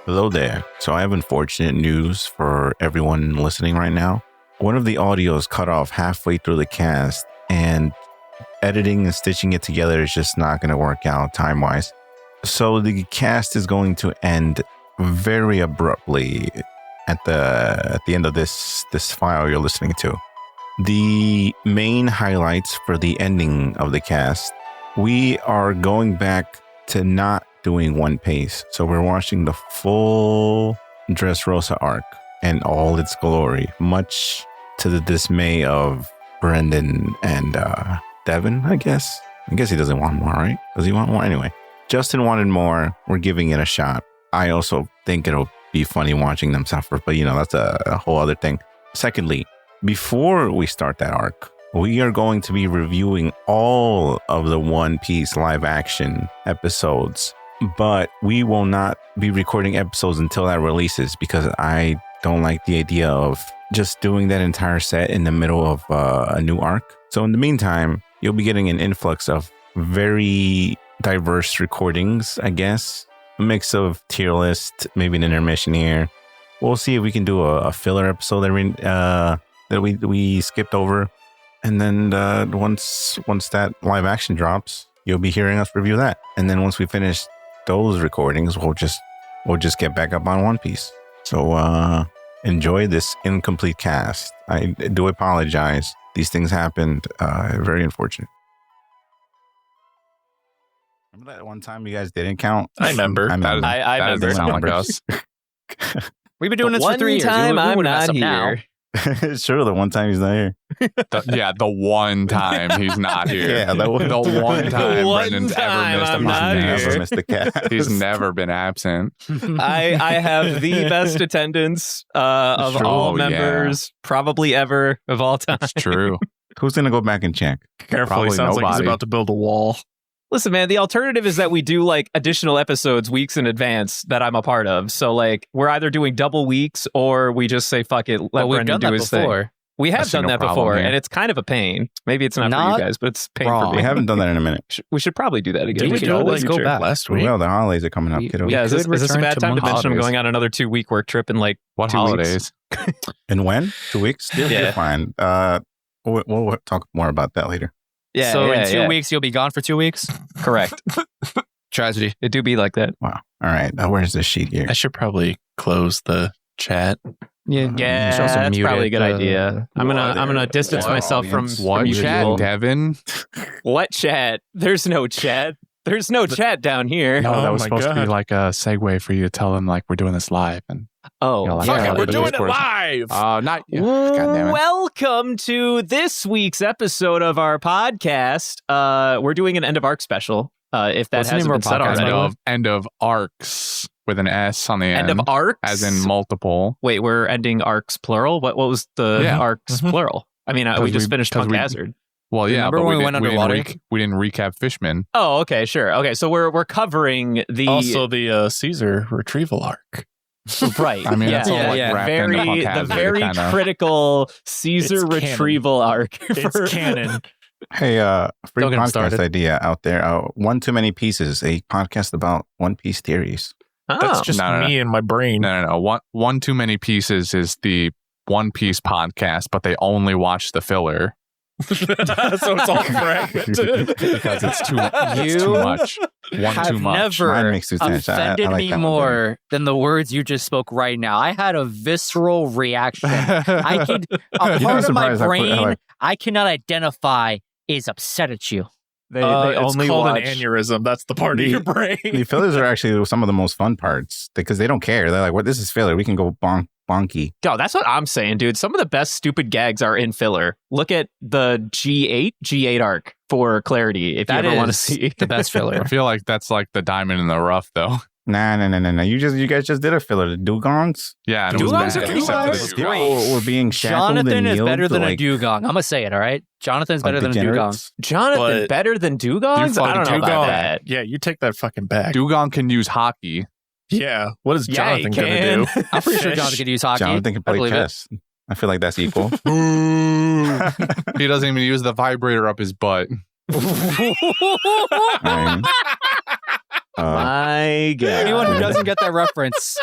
Hello there. So I have unfortunate news for everyone listening right now. One of the audios cut off halfway through the cast, and editing and stitching it together is just not going to work out time-wise. So the cast is going to end very abruptly at the end of this file you're listening to. The main highlights for the ending of the cast, we are going back to not doing One Piece. So we're watching the full Dressrosa arc and all its glory, much to the dismay of Brendan and Devin, I guess. I guess he doesn't want more, right? Does he want more? Anyway, Justin wanted more. We're giving it a shot. I also think it'll be funny watching them suffer, but that's a whole other thing. Secondly, before we start that arc, we are going to be reviewing all of the One Piece live action episodes, but we will not be recording episodes until that releases because I don't like the idea of just doing that entire set in the middle of a new arc. So in the meantime, you'll be getting an influx of very diverse recordings, I guess. A mix of tier list, maybe an intermission here. We'll see if we can do a filler episode that we skipped over. And then once that live action drops, you'll be hearing us review that. And then once we finish those recordings, we'll just get back up on One Piece. So enjoy this incomplete cast. I do apologize. These things happened. Very unfortunate. Remember that one time you guys didn't count? I remember. I remember. Sound like us. We've been doing this for 3 years. Time I'm not here. Now. It's true. The one time he's not here. The one time he's not here. Yeah, the one time Brendan's time ever I'm missed not a here. Never missed the cast. He's never been absent. I have the best attendance of True. all Oh, yeah. members, probably ever of all time. It's true. Who's gonna go back and check? Careful, Probably he sounds like he's nobody. about to build a wall. Listen, man, the alternative is that we do like additional episodes weeks in advance that I'm a part of. So like we're either doing double weeks or we just say fuck it, let Well, we've Brendan done do that his thing. before. We have I see done no that problem before, here. and it's kind of a pain. Maybe it's not for Not you guys, but it's a pain wrong. for We me. haven't done that in a minute. We should probably do that again. Did we can do it? always Let's go back. Last week. Well, the holidays are coming up, We- kiddo. we- Yeah, is this a return bad to time to mention I'm holidays. going on another 2-week work trip in like What 2 holidays? weeks? And when? 2 weeks? Yeah. You're fine. We'll talk more about that later. Yeah, So yeah, in 2 yeah. weeks, you'll be gone for 2 weeks? Correct. Tragedy. It do be like that. Wow. All right. Where's the sheet here? I should probably close the chat. Yeah, should also that's mute probably a it, good idea. I'm gonna distance What myself from audience? What from chat, usual. Devin? What chat? There's no chat. There's no chat down here. No, that was my supposed to be God. like a segue for you to tell them like we're doing this live and Oh, you know, like, Fuck yeah. it, we're the doing it Discord. live. Not yeah. God damn it. Welcome to this week's episode of our podcast. We're doing an end of arc special. If that What's the hasn't name been of said our podcast, already. by the way? End of arcs with an S on the end. End of arcs, as in multiple. Wait, we're ending arcs plural. What was the Yeah. arcs plural? I mean, we 'Cause just we- finished 'cause Punk we- Hazard. Well, yeah, Remember but when we we went didn't, underwater? we didn't recap Fishman. Oh, okay, sure. Okay, so we're covering the Also, the Caesar retrieval arc. right. I mean, yeah, that's all like yeah. wrapped into Punk the Hazard, very kinda. critical Caesar It's canon. retrieval arc. It's canon. Hey, free Don't get 'em podcast started. idea out there. One Too Many Pieces, a podcast about One Piece theories. That's Oh. just No, no, me and my brain. No. One Too Many Pieces is the One Piece podcast, but they only watch the filler So it's all fragmented. because it's too much. One have too much. never Mine makes too sense. I offended like me that one more than the words you just spoke right now. I had a visceral reaction. I could, a You'd be part of my surprised how quick- brain like- I cannot identify is upset at you. They It's only called watch. an aneurysm. That's the part of The- your brain. The fillers are actually some of the most fun parts because they don't care. They're like, "What? This is filler. We can go bonky." Yo, that's what I'm saying, dude. Some of the best stupid gags are in filler. Look at the G8 arc for clarity if That you ever want to is see. the best filler. I feel like that's like the diamond in the rough, though. Nah. You guys just did a filler. The dugongs. Yeah, and it was Dugongs bad, are except for the dugongs? dugongs. We're being shackled Jonathan and is kneeled better than like, a dugong. I'm gonna say it, all right? Jonathan's better than a dugong. degenerates. Jonathan But- better than dugongs? I don't know about Dugong. that. Yeah, you take that fucking back. Dugong can use hockey. Yeah. What is Yeah, Jonathan he going to can. do? I'm pretty sure Jonathan could use hockey. Jonathan can I play believe it. chess. I feel like that's equal. He doesn't even use the vibrator up his butt. I mean, My God. Anyone who doesn't get that reference,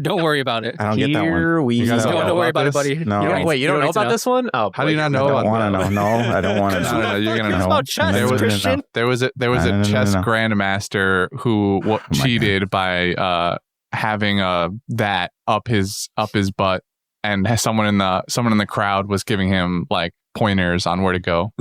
Don't worry about it. I don't get that one. Here we You guys go. don't Don't worry about it, this? buddy. No. You Wait, you don't know need to about this one? Oh, How do you not I know don't about want to that? know. No, I don't want to know. No, you're gonna It's know. about chess, There was- Christian. There was a No. chess grandmaster who my cheated by having that up his butt, and someone in the crowd was giving him like pointers on where to go.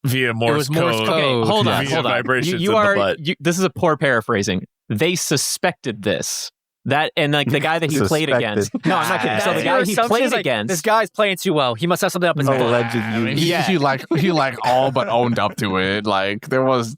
Via Morse was Morse code. code. Okay, hold on, Via hold on. vibrations You in the are. butt. This is a poor paraphrasing. They suspected this. That and like the guy that he played Suspected. against. No, I'm not kidding. So the guy he played against. This guy's playing too well. He must have something up his butt. Alleged use. Yeah. He like all but owned up to it. Like there was.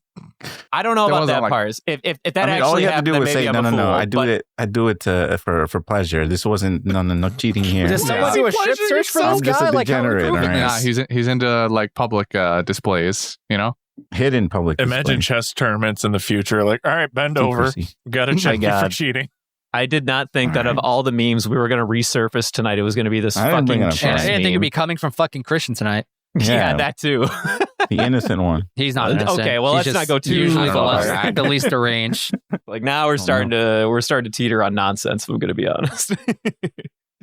I don't know There about wasn't, that like- part. If that I mean, all actually you have to happened, do then is maybe say I'm no, a no, no. fool, I do but- it. I do it for pleasure. This wasn't no cheating here. Did someone do a ship search for I'm this just guy? a Like, how degenerate. would we All prove it? right. Nah, he's into like public displays. You know. Hidden public. Imagine display. chess tournaments in the future. Like, all right, bend over. Secrecy. Got to check you for God. cheating. I did not think that of all the memes we were going to resurface tonight, it was going to be this I didn't bring fucking it up. And I chess didn't think it'd meme. be coming from fucking Christian tonight. Yeah, that too. The innocent one. He's not innocent. Okay, well, He's let's not just go too usually the, far. the least deranged. Like now we're starting to teeter on nonsense. If I'm going to be honest.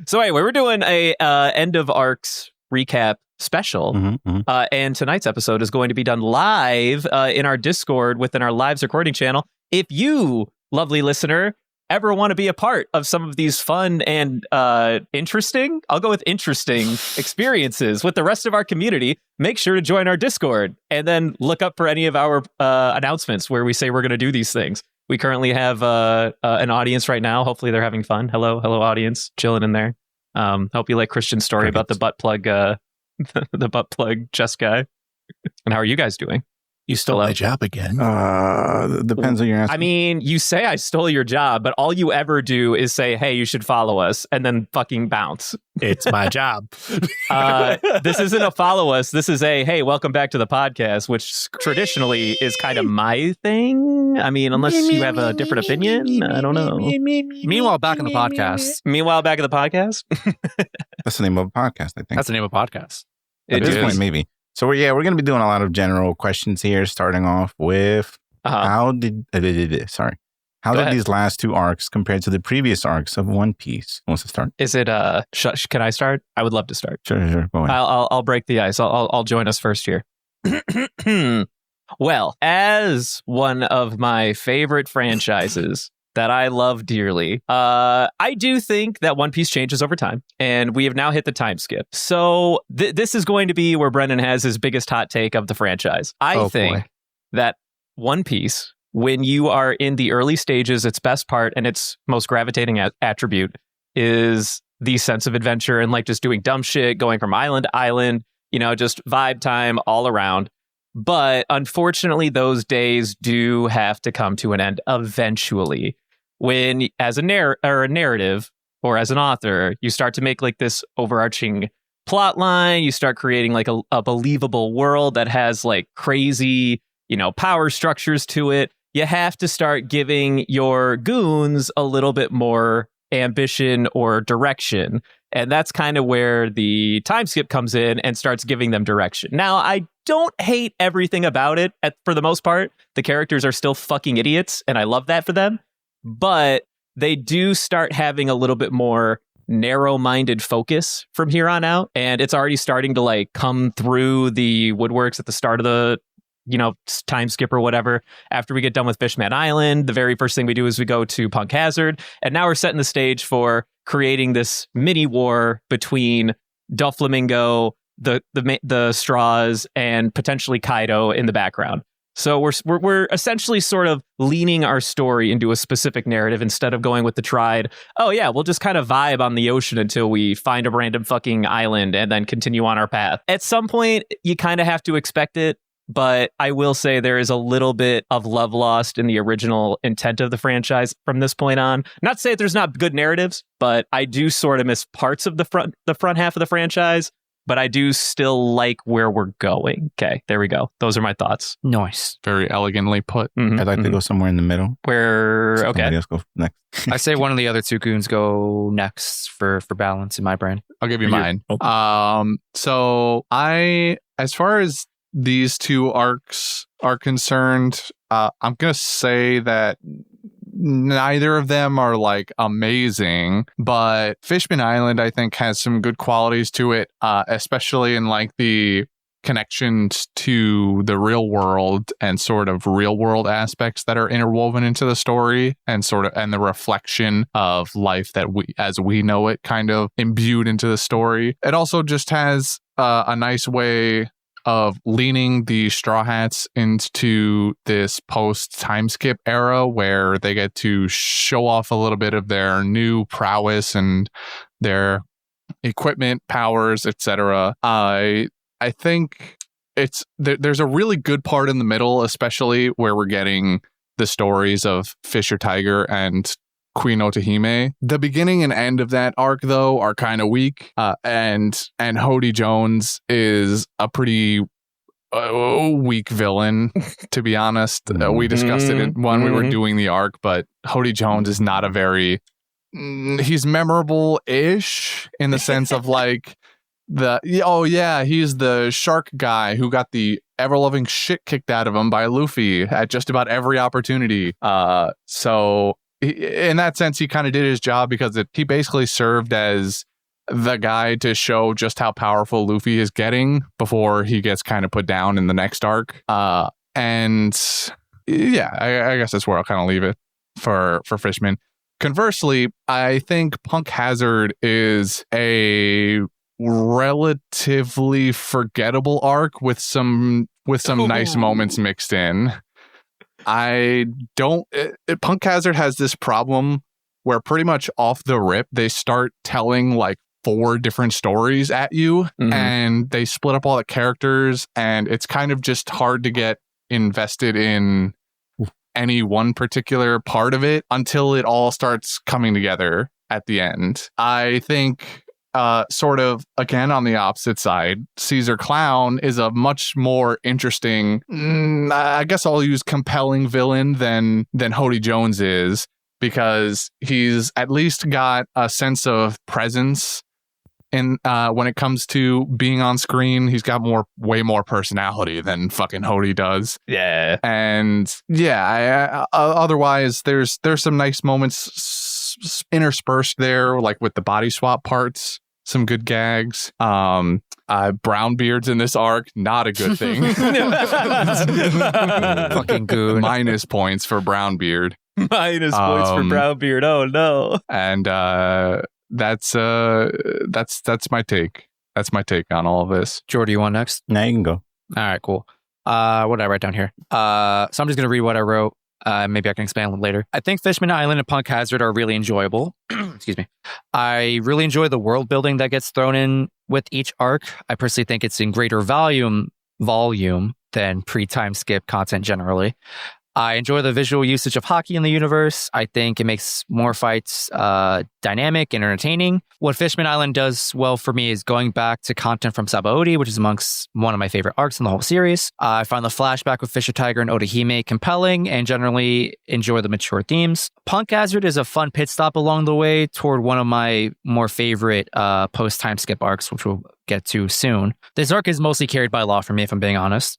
So anyway, we're doing a end of arcs recap special. And tonight's episode is going to be done live in our Discord within our lives recording channel. If you, lovely listener, ever want to be a part of some of these fun and interesting, I'll go with interesting experiences with the rest of our community, make sure to join our Discord and then look up for any of our announcements where we say we're going to do these things. We currently have an audience right now. Hopefully they're having fun. Hello audience, chilling in there. Hope you like Christian's story about the butt plug, the butt plug chess guy. And how are you guys doing? You stole Hello? my job again. Depends on your answer. I mean, you say I stole your job, but all you ever do is say, hey, you should follow us, and then fucking bounce. It's my job. This isn't a follow us. This is a, hey, welcome back to the podcast, which traditionally is kind of my thing. I mean, unless you have a different opinion, I don't know. Meanwhile, back in the podcast. Meanwhile, back at the podcast. That's the name of the podcast, I think. That's the name of the podcast. At It this is. point, maybe. So we're going to be doing a lot of general questions here, starting off with how did Go ahead. these last two arcs compare to the previous arcs of One Piece? Who wants to start? Is it, can I start? I would love to start. Sure. Go ahead. I'll break the ice. I'll join us first here. Well, as one of my favorite franchises that I love dearly, I do think that One Piece changes over time, and we have now hit the time skip. So this is going to be where Brennan has his biggest hot take of the franchise. I think that One Piece, when you are in the early stages, its best part and its most gravitating attribute is the sense of adventure and like just doing dumb shit, going from island to island, just vibe time all around. But unfortunately, those days do have to come to an end eventually. When, as a narrative or as an author, you start to make like this overarching plot line, you start creating like a believable world that has like crazy, power structures to it. You have to start giving your goons a little bit more ambition or direction. And that's kind of where the time skip comes in and starts giving them direction. Now, I don't hate everything about it for the most part. The characters are still fucking idiots, and I love that for them. But they do start having a little bit more narrow-minded focus from here on out. And it's already starting to like come through the woodworks at the start of the time skip or whatever. After we get done with Fishman Island, the very first thing we do is we go to Punk Hazard, and now we're setting the stage for creating this mini war between Doflamingo, the Straws, and potentially Kaido in the background. So we're essentially sort of leaning our story into a specific narrative instead of going with the tried, oh yeah, we'll just kind of vibe on the ocean until we find a random fucking island and then continue on our path. At some point, you kind of have to expect it. But I will say there is a little bit of love lost in the original intent of the franchise from this point on. Not to say that there's not good narratives, but I do sort of miss parts of the front half of the franchise. But I do still like where we're going. Okay, there we go. Those are my thoughts. Nice. Very elegantly put. I'd like to go somewhere in the middle. Where Somebody okay, else go next. I say one of the other two goons go next for balance in my brain. I'll give you You're- mine. So as far as these two arcs are concerned, I'm gonna say that neither of them are like amazing, but Fishman Island, I think, has some good qualities to it, especially in like the connections to the real world and sort of real world aspects that are interwoven into the story, and the reflection of life that we as we know it kind of imbued into the story. It also just has a nice way of leaning the Straw Hats into this post time skip era where they get to show off a little bit of their new prowess and their equipment, powers, etc. I think there's a really good part in the middle, especially where we're getting the stories of Fisher Tiger and Queen Otahime. The beginning and end of that arc, though, are kind of weak, and Hody Jones is a pretty weak villain, to be honest. We discussed it when we were doing the arc, but Hody Jones is not a very... he's memorable-ish in the sense of like... he's the shark guy who got the ever-loving shit kicked out of him by Luffy at just about every opportunity. So in that sense, he kind of did his job because he basically served as the guy to show just how powerful Luffy is getting before he gets kind of put down in the next arc. And yeah, I guess that's where I'll kind of leave it for Fishman. Conversely, I think Punk Hazard is a relatively forgettable arc with some nice moments mixed in. Punk Hazard has this problem where pretty much off the rip they start telling like 4 different stories at you, and they split up all the characters, and it's kind of just hard to get invested in any one particular part of it until it all starts coming together at the end. I think sort of, again, on the opposite side, Caesar Clown is a much more interesting, I guess I'll use compelling villain than Hody Jones is, because he's at least got a sense of presence in when it comes to being on screen. He's got way more personality than fucking Hody does. Yeah. And yeah, otherwise there's some nice moments interspersed there, like with the body swap parts, some good gags. Brown beards in this arc, not a good thing. Fucking goon. Minus points for brown beard. Minus points for brown beard. Oh no. And that's my take. That's my take on all of this. Jordy, you want next? Now you can go. All right, cool. What did I write down here? So I'm just gonna read what I wrote. Maybe I can expand later. I think Fishman Island and Punk Hazard are really enjoyable. Excuse me. I really enjoy the world building that gets thrown in with each arc. I personally think it's in greater volume than pre-time skip content generally. I enjoy the visual usage of hockey in the universe. I think it makes more fights dynamic and entertaining. What Fishman Island does well for me is going back to content from Sabaody, which is amongst one of my favorite arcs in the whole series. I find the flashback with Fisher Tiger and Otahime compelling and generally enjoy the mature themes. Punk Hazard is a fun pit stop along the way toward one of my more favorite post-time skip arcs, which we'll get to soon. This arc is mostly carried by Law for me, if I'm being honest.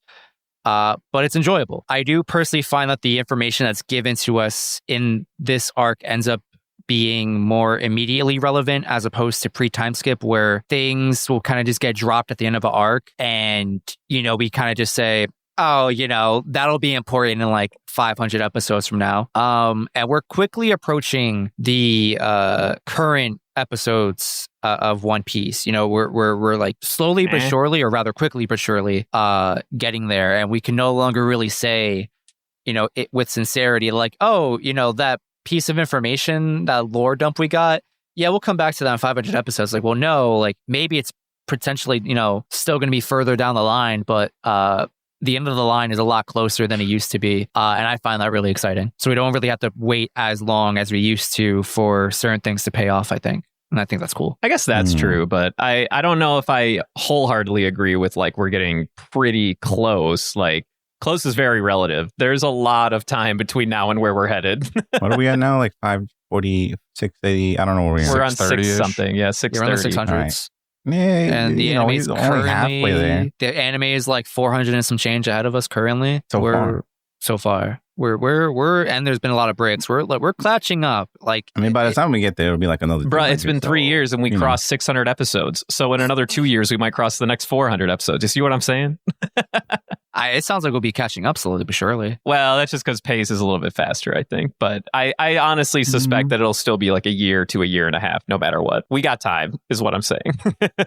But it's enjoyable. I do personally find that the information that's given to us in this arc ends up being more immediately relevant as opposed to pre-time skip, where things will kind of just get dropped at the end of an arc and, we kind of just say, oh, that'll be important in like 500 episodes from now. And we're quickly approaching the current episodes of One Piece. We're like slowly but surely, or rather quickly but surely, getting there, and we can no longer really say, it with sincerity, like, oh, that piece of information, that lore dump we got, yeah, we'll come back to that in 500 episodes. Like, well, no, like maybe it's potentially, still going to be further down the line, but the end of the line is a lot closer than it used to be. And I find that really exciting. So we don't really have to wait as long as we used to for certain things to pay off, I think. And I think that's cool. I guess that's true, but I don't know if I wholeheartedly agree with like we're getting pretty close. Like close is very relative. There's a lot of time between now and where we're headed. What are we at now? Like 540, 680? I don't know where we are. We're on 6 something. Yeah, 630. You're on the 600s. Right. Yeah, and the anime is only halfway there. The anime is like 400 and some change ahead of us currently. So far. So far. We're and there's been a lot of breaks. We're catching up. Like, I mean, by the time we get there, it'll be like another. Bruh, it's been 3 so, years and we crossed 600 episodes. So in another 2 years, we might cross the next 400 episodes. You see what I'm saying? it sounds like we'll be catching up slowly but surely. Well, that's just because pace is a little bit faster, I think. But I honestly suspect that it'll still be like a year to a year and a half, no matter what. We got time, is what I'm saying.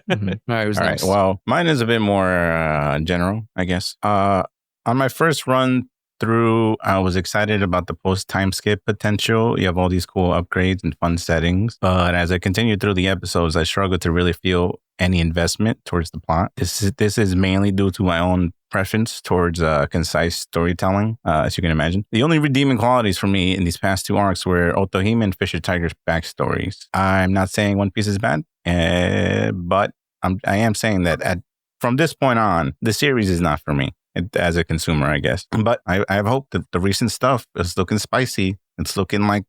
Mm-hmm. All right. Well, mine is a bit more general, I guess. On my first run through, I was excited about the post time skip potential. You have all these cool upgrades and fun settings. But as I continued through the episodes, I struggled to really feel any investment towards the plot. This is mainly due to my own preference towards concise storytelling, as you can imagine. The only redeeming qualities for me in these past 2 arcs were Otohime and Fisher Tiger's backstories. I'm not saying One Piece is bad, but I am saying that from this point on, the series is not for me as a consumer, I guess. But I have hope that the recent stuff is looking spicy. It's looking like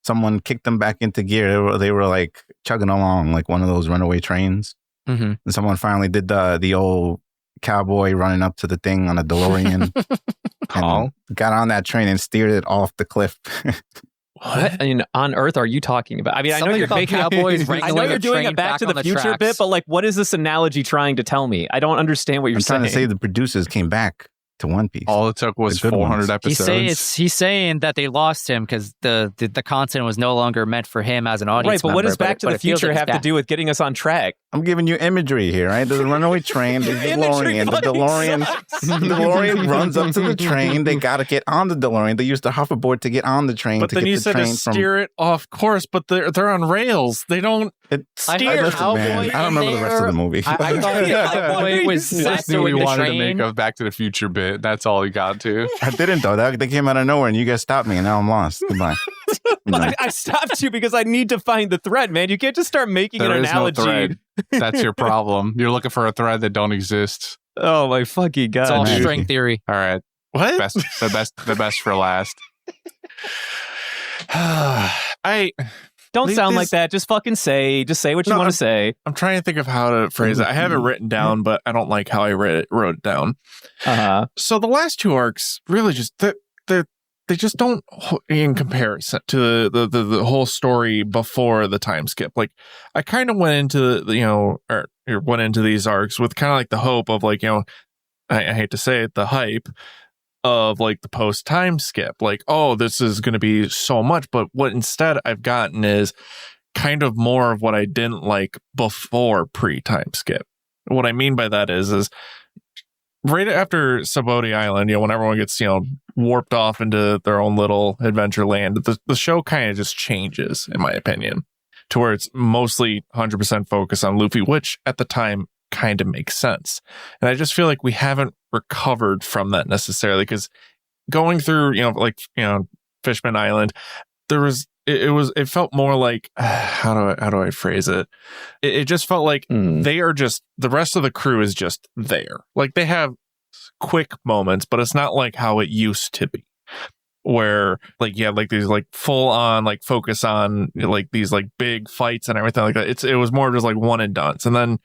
someone kicked them back into gear. They were like chugging along like one of those runaway trains. Mm-hmm. And someone finally did the old cowboy running up to the thing on a DeLorean and got on that train and steered it off the cliff. What on earth are you talking about? I mean, I know you're big cowboys. I know you're doing a Back to the Future bit, but like, what is this analogy trying to tell me? I don't understand what you're saying. I'm trying to say the producers came back to One Piece. All it took was 400 episodes. He's saying that they lost him because the content was no longer meant for him as an audience. Right, but what does Back to the Future have to do with getting us on track? I'm giving you imagery here, right? There's a runaway train, the DeLorean. The DeLorean runs up to the train. They got to get on the DeLorean. They use the hoverboard to get on the train. But then you said to steer it off course, but they're on rails. They don't steer. I don't remember the rest of the movie. I thought Cowboy was That's what we wanted to make a Back to the Future bit. That's all he got to. I didn't, though. They came out of nowhere, and you guys stopped me, and now I'm lost. Goodbye. But I stopped you because I need to find the thread, man. You can't just start making an analogy. No thread. That's your problem. You're looking for a thread that don't exist. Oh my fucking god! It's all string theory. All right, what? The best for last. Don't sound like that. Just fucking say. Just say what you want to say. I'm trying to think of how to phrase it. I have it written down, but I don't like how I wrote it down. So the last 2 arcs really just they just don't, in comparison to the whole story before the time skip. Like, I kind of went into went into these arcs with kind of like the hope of like, I hate to say it, the hype of like the post time skip. Like, oh, this is going to be so much. But what instead I've gotten is kind of more of what I didn't like before pre time skip. What I mean by that is right after Saboti Island, when everyone gets, warped off into their own little adventure land, the show kind of just changes, in my opinion, to where it's mostly 100% focused on Luffy, which at the time kind of makes sense. And I just feel like we haven't recovered from that necessarily, because going through, Fishman Island, it felt more like, how do I phrase it? It just felt like they are just, the rest of the crew is just there. Like, they have quick moments, but it's not like how it used to be, where like these like full on like focus on like these like big fights and everything like that. It was more just like one and done. And then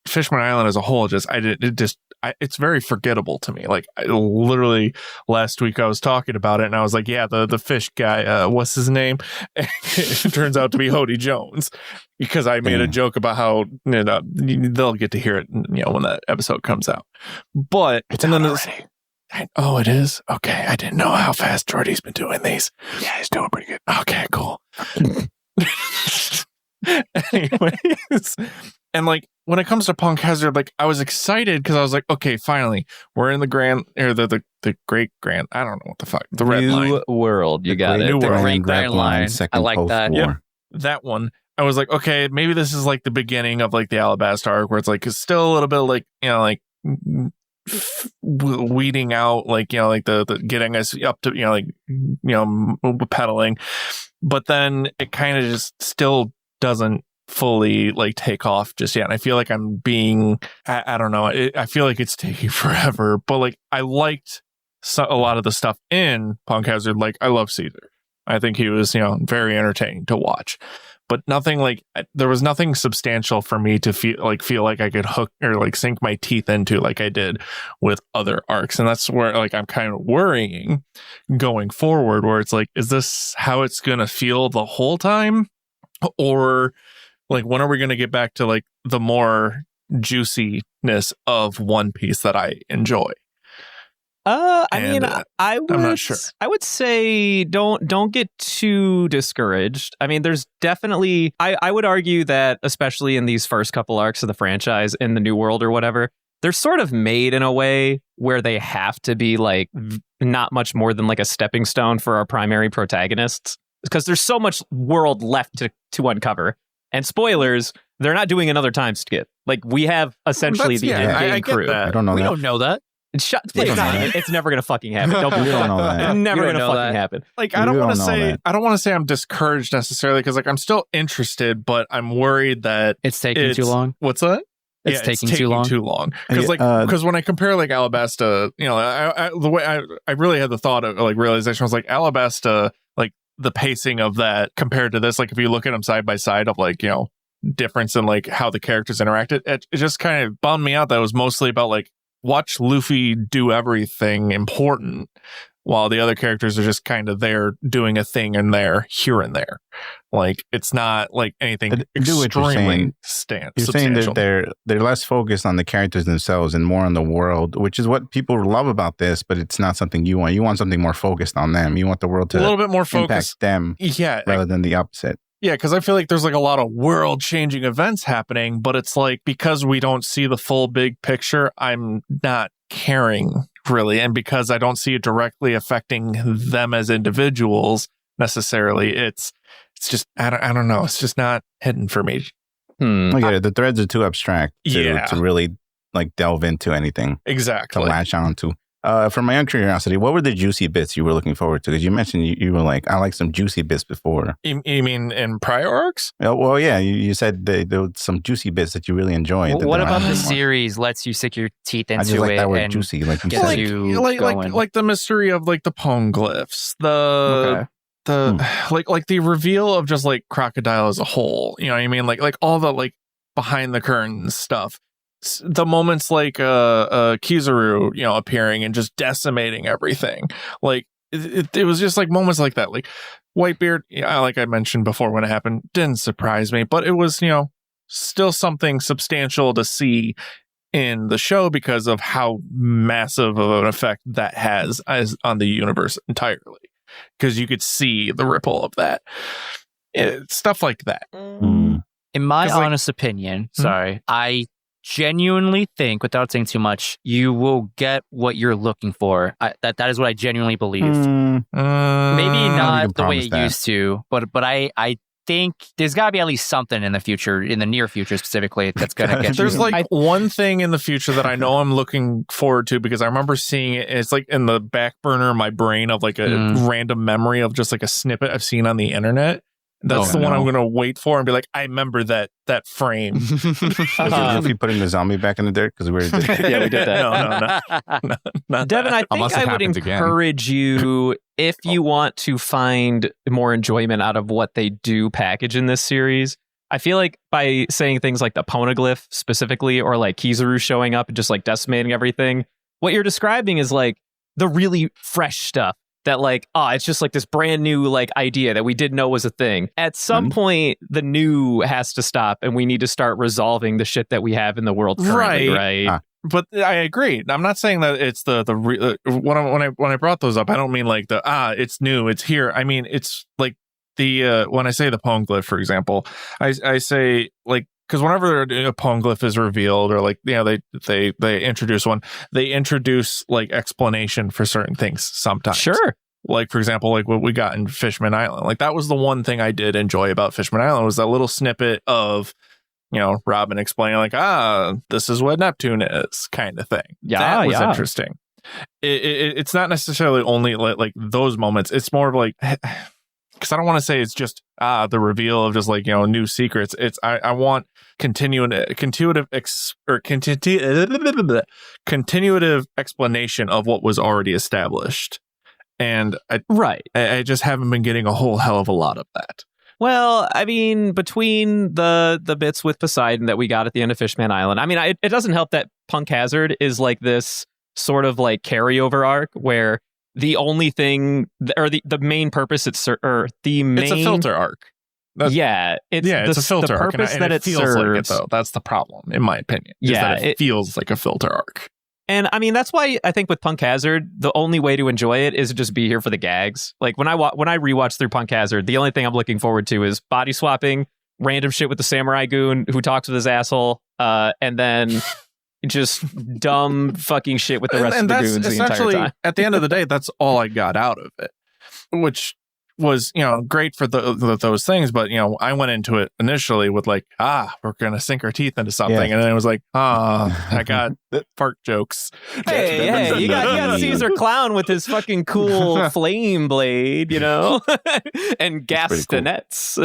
Fishman Island as a whole, it's very forgettable to me. Like, literally last week I was talking about it and I was like, yeah, the fish guy, what's his name? It turns out to be Hody Jones, because I made a joke about how they'll get to hear it, when that episode comes out. But it's out already. Oh, it is? Okay, I didn't know how fast Jordy's been doing these. Yeah, he's doing pretty good. Okay, cool. Anyways, and like, when it comes to Punk Hazard, like, I was excited because I was like, okay, finally, we're in the grand, or the great grand, I don't know what the fuck, the red line world. You got it. New The world. great grand line. I like that. Yep, that one. I was like, okay, maybe this is like the beginning of like the Alabasta arc, where it's like, it's still a little bit like, weeding out, like, like the getting us up to, pedaling. But then it kind of just still doesn't fully like take off just yet. And I feel like I'm being, I don't know, I feel like it's taking forever, but like, I liked a lot of the stuff in Punk Hazard. Like, I love Caesar. I think he was, very entertaining to watch. but nothing like there was nothing substantial for me to feel like I could hook or like sink my teeth into like I did with other arcs. And that's where like I'm kind of worrying going forward, where it's like, is this how it's going to feel the whole time? Or like, when are we going to get back to like the more juiciness of One Piece that I enjoy? I'm not sure. I would say don't get too discouraged. I mean, there's definitely I would argue that especially in these first couple arcs of the franchise in the New World or whatever, they're sort of made in a way where they have to be like not much more than like a stepping stone for our primary protagonists, because there's so much world left to uncover. And spoilers, they're not doing another time skip. Like, we have essentially the in-game crew. I don't know We that. don't know that. It's never gonna fucking happen. We don't know that. Never We gonna don't know fucking that. happen. Like, We I don't want don't to know say that. I don't want to say I'm discouraged necessarily, because like I'm still interested, but I'm worried that It's taking too long. What's that? It's taking too long. Because because when I compare like Alabasta, you know, the way I really had the thought of like realization was like Alabasta, like the pacing of that compared to this, like if you look at them side by side of like, you know, difference in like how the characters interacted, it just kind of bummed me out that it was mostly about like watch Luffy do everything important while the other characters are just kind of there doing a thing and there here and there. Like, it's not like anything I do what you're extremely saying. You're saying substantial. that they're less focused on the characters themselves and more on the world, which is what people love about this, but it's not something you want. You want something more focused on them. You want the world to a little bit more impact focused. them Yeah, rather than the opposite. yeah, because I feel like there's like a lot of world-changing events happening, but it's like because we don't see the full big picture, I'm not caring really, and because I don't see it directly affecting them as individuals necessarily, it's just I don't know. It's just not hidden for me. I get it. The threads are too abstract to really like delve into anything to Exactly. latch on to. For my own curiosity, what were the juicy bits you were looking forward to? Because you mentioned you were like, I like some juicy bits before. You mean in prior arcs? Well, yeah, you said there were some juicy bits that you really enjoyed. Well, what about the series? series lets you stick your teeth into I just like it that word and juicy, like you get said. you like going? the mystery of like the poneglyphs, Okay. like the reveal of just like Crocodile as a whole. You know what I mean? Like all the like behind the curtains stuff. The moments like Kizaru, you know, appearing and just decimating everything. Like it was just like moments like that. Like Whitebeard, yeah, like I mentioned before when it happened, didn't surprise me, but it was, you know, still something substantial to see in the show because of how massive of an effect that has on the universe entirely. Because you could see the ripple of that. Stuff like that. Mm. In my 'Cause, like- honest opinion, I genuinely think, without saying too much, you will get what you're looking for. That is what I genuinely believe. Mm, Maybe you not can the way promise it that. used to, but I think there's got to be at least something in the future, in the near future specifically, that's going to get There's you. like one thing in the future that I know I'm looking forward to because I remember seeing it. It's like in the back burner of my brain of like a random memory of just like a snippet I've seen on the internet. That's the one I'm going to wait for and be like, I remember that frame. Was Luffy putting the zombie back in the dirt? Because we already did that. Yeah, we did that. No, not Devin, I Unless think it I would happens again. encourage you, if you want to find more enjoyment out of what they do package in this series. I feel like by saying things like the poneglyph specifically, or like Kizaru showing up and just like decimating everything, what you're describing is like the really fresh stuff that like, it's just like this brand new like idea that we didn't know was a thing. At some point, the new has to stop and we need to start resolving the shit that we have in the world currently, right? But I agree. I'm not saying that it's when I brought those up, I don't mean like it's new, it's here. I mean, it's like the when I say the poneglyph, for example, I say like, because whenever a poneglyph is revealed, or like, you know, they introduce one, they introduce like explanation for certain things sometimes. Sure. Like, for example, like what we got in Fishman Island. Like, that was the one thing I did enjoy about Fishman Island, was that little snippet of, you know, Robin explaining like, this is what Neptune is, kind of thing. Yeah, that was interesting. It's not necessarily only like those moments. It's more of like, because I don't want to say it's just the reveal of just like, you know, new secrets. It's I want continuative explanation of what was already established, and I just haven't been getting a whole hell of a lot of that. Well, I mean, between the bits with Poseidon that we got at the end of Fishman Island, I mean, it doesn't help that Punk Hazard is like this sort of like carryover arc where the only thing, or the main purpose, it's a filter arc. It's a filter the arc. purpose And that it feels serves, like it, though. That's the problem, in my opinion. It feels like a filter arc. And I mean, that's why I think with Punk Hazard, the only way to enjoy it is to just be here for the gags. Like when I rewatch through Punk Hazard, the only thing I'm looking forward to is body swapping, random shit with the samurai goon who talks with his asshole, and then just dumb fucking shit with the rest of the goons the entire time. At the end of the day, that's all I got out of it, which was, great for those things. But, I went into it initially with like, we're going to sink our teeth into something. Yeah. And then it was like, I got fart jokes. Hey, you got Caesar Clown with his fucking cool flame blade, and gastanets.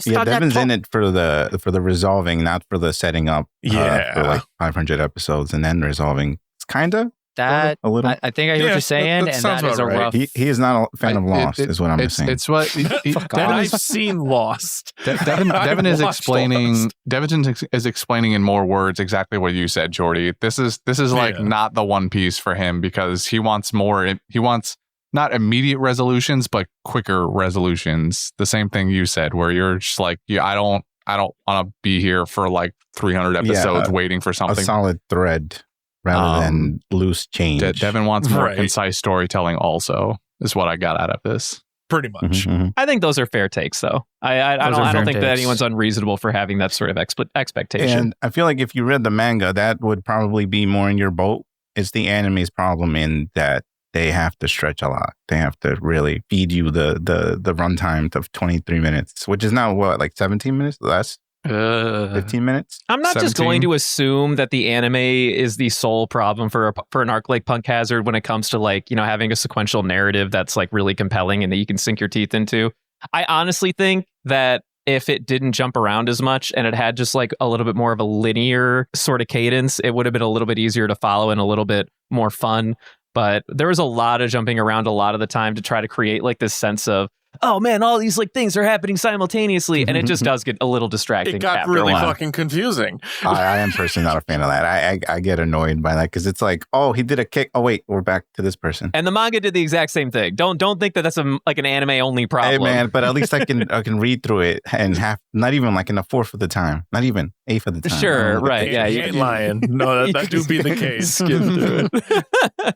Yeah, Devin's in it for the resolving, not for the setting up. For like 500 episodes and then resolving. It's kind of. That a little, I think I hear what you're saying, and that is a rough. He is not a fan of Lost, is what I'm saying. It's what I've seen Lost. Devin is explaining. Devin is explaining in more words exactly what you said, Jordy. This is like not the One Piece for him because he wants more. He wants not immediate resolutions, but quicker resolutions. The same thing you said, where you're just like, I don't want to be here for like 300 episodes waiting for something. A solid thread. Rather than loose change. Devin wants more concise storytelling also, is what I got out of this. Pretty much. Mm-hmm. I think those are fair takes, though. I don't think that anyone's unreasonable for having that sort of expectation. And I feel like if you read the manga, that would probably be more in your boat. It's the anime's problem in that they have to stretch a lot. They have to really feed you the runtime of 23 minutes, which is now what, like 17 minutes less? 15 minutes. I'm not 17? just going to assume that the anime is the sole problem for an arc like Punk Hazard when it comes to like, having a sequential narrative that's like really compelling and that you can sink your teeth into. I honestly think that if it didn't jump around as much and it had just like a little bit more of a linear sort of cadence, it would have been a little bit easier to follow and a little bit more fun. But there was a lot of jumping around a lot of the time to try to create like this sense of, oh man, all these like things are happening simultaneously, and it just does get a little distracting. It got really fucking confusing. I am personally not a fan of that. I get annoyed by that because it's like, oh, he did a kick. Oh wait, we're back to this person. And the manga did the exact same thing. Don't think that that's like an anime only problem. Hey man, but at least I can read through it and not even like in a fourth of the time, not even eighth of the time. Sure, right? Yeah, you ain't lying. No, that do be the case. Skip through it.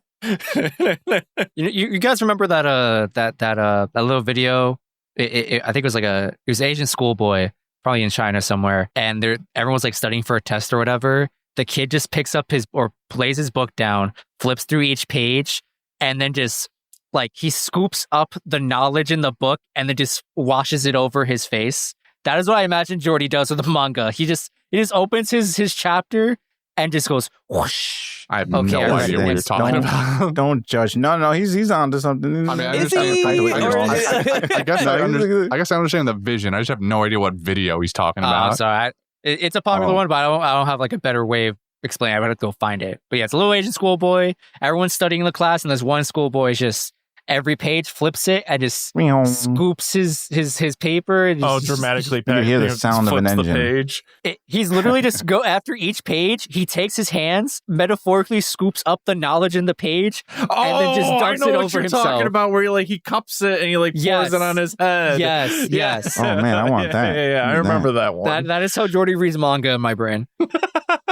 You guys remember that little video? I think it was like it was an Asian schoolboy, probably in China somewhere, and everyone's like studying for a test or whatever. The kid just picks up plays his book down, flips through each page, and then just like he scoops up the knowledge in the book and then just washes it over his face. That is what I imagine Jordy does with the manga. He just opens his chapter and just goes whoosh. I have no idea what you're talking about. Don't judge. No, he's on to something. I mean, I guess I understand the vision. I just have no idea what video he's talking about. Sorry, it's a popular one, but I don't have like a better way of explaining. I'm gonna go find it. But yeah, it's a little Asian schoolboy. Everyone's studying in the class, and there's one schoolboy just every page flips it and just scoops his paper. And dramatically. You hear the sound of an engine. Page. He's literally just go after each page. He takes his hands, metaphorically scoops up the knowledge in the page, and then just dumps it over himself. I know what you're talking about, where he cups it and he pours it on his head. Yes. Oh man, I want that. Yeah, I remember that one. That is how Jordy reads manga in my brain.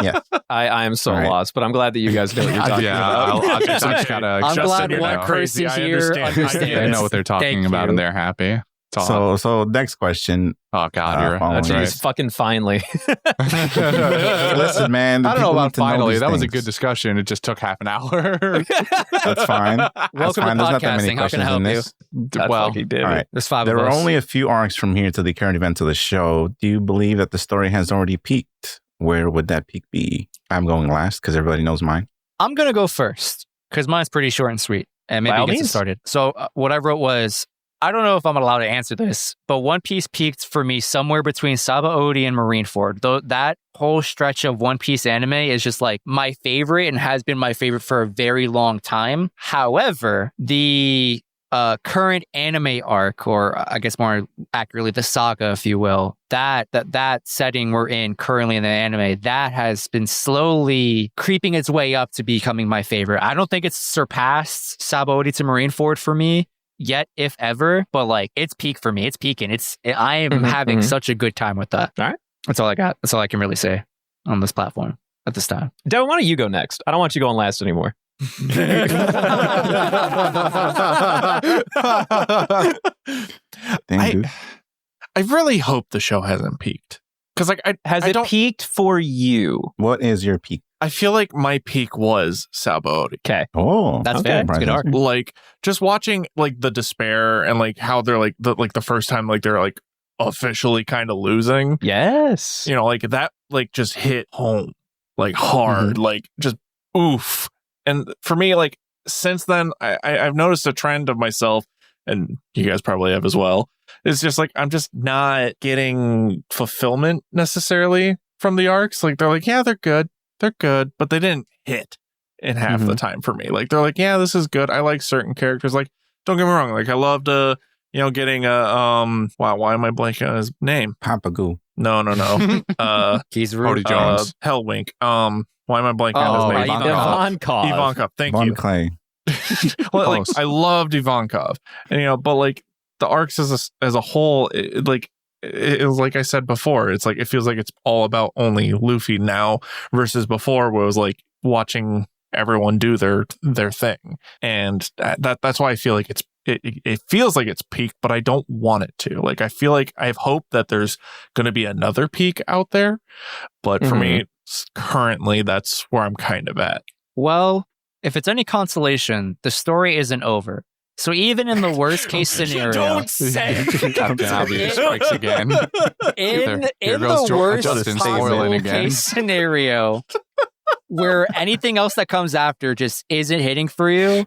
Yeah, I am so lost, but I'm glad that you guys know what you're talking about. I'm glad one person here understands. They know what they're talking about, and they're happy. So next question. Oh God, that's right. Fucking finally. Listen, man. I don't know about finally. That was a good discussion. It just took half an hour. That's fine. Welcome to podcasting. How can I help you? Well, he did. All right. There's 5 there of us. are only a few arcs from here to the current events of the show. Do you believe that the story has already peaked? Where would that peak be? I'm going last because everybody knows mine. I'm going to go first because mine's pretty short and sweet. And maybe get started. So what I wrote was, I don't know if I'm allowed to answer this, but One Piece peaked for me somewhere between Sabaody and Marineford. Though that whole stretch of One Piece anime is just like my favorite and has been my favorite for a very long time. However, the current anime arc, or I guess more accurately, the saga, if you will, that setting we're in currently in the anime, that has been slowly creeping its way up to becoming my favorite. I don't think it's surpassed Sabaody to Marineford for me yet, if ever, but like it's peak for me. It's peaking. I am having such a good time with that. All right. That's all I got. That's all I can really say on this platform at this time. Devin, why don't you go next? I don't want you going last anymore. Damn, dude. I really hope the show hasn't peaked. Because like Has it peaked for you? What is your peak? I feel like my peak was Sabaody. Okay. Oh, That's fair. That's a good arc. Like just watching like the despair and like how they're like the first time like they're like officially kind of losing. Yes. You know, like that like just hit home like hard, like just oof. And for me, like since then, I've noticed a trend of myself, and you guys probably have as well. It's just like I'm just not getting fulfillment necessarily from the arcs. Like they're like, yeah, they're good, but they didn't hit in half the time for me. Like they're like, yeah, this is good. I like certain characters. Like don't get me wrong. Like I loved getting a wow, why am I blanking on his name? Papagoo. No. He's Cody Jones. Hellwink. Why am I blanking on his name? Ivankov. Ivankov. Thank Von you. Clay. Well, like I loved Ivankov, and but like the arcs as a whole, it was like I said before, it's like it feels like it's all about only Luffy now versus before, where it was like watching everyone do their thing, and that's why I feel like it feels like it's peak, but I don't want it to. Like I feel like I have hope that there's going to be another peak out there, but for me currently, that's where I'm kind of at. Well, if it's any consolation, the story isn't over. So even in the worst case scenario, Don't say Captain Obvious strikes again. in Here the goes worst Justin spoiling possible again. case scenario, where anything else that comes after just isn't hitting for you,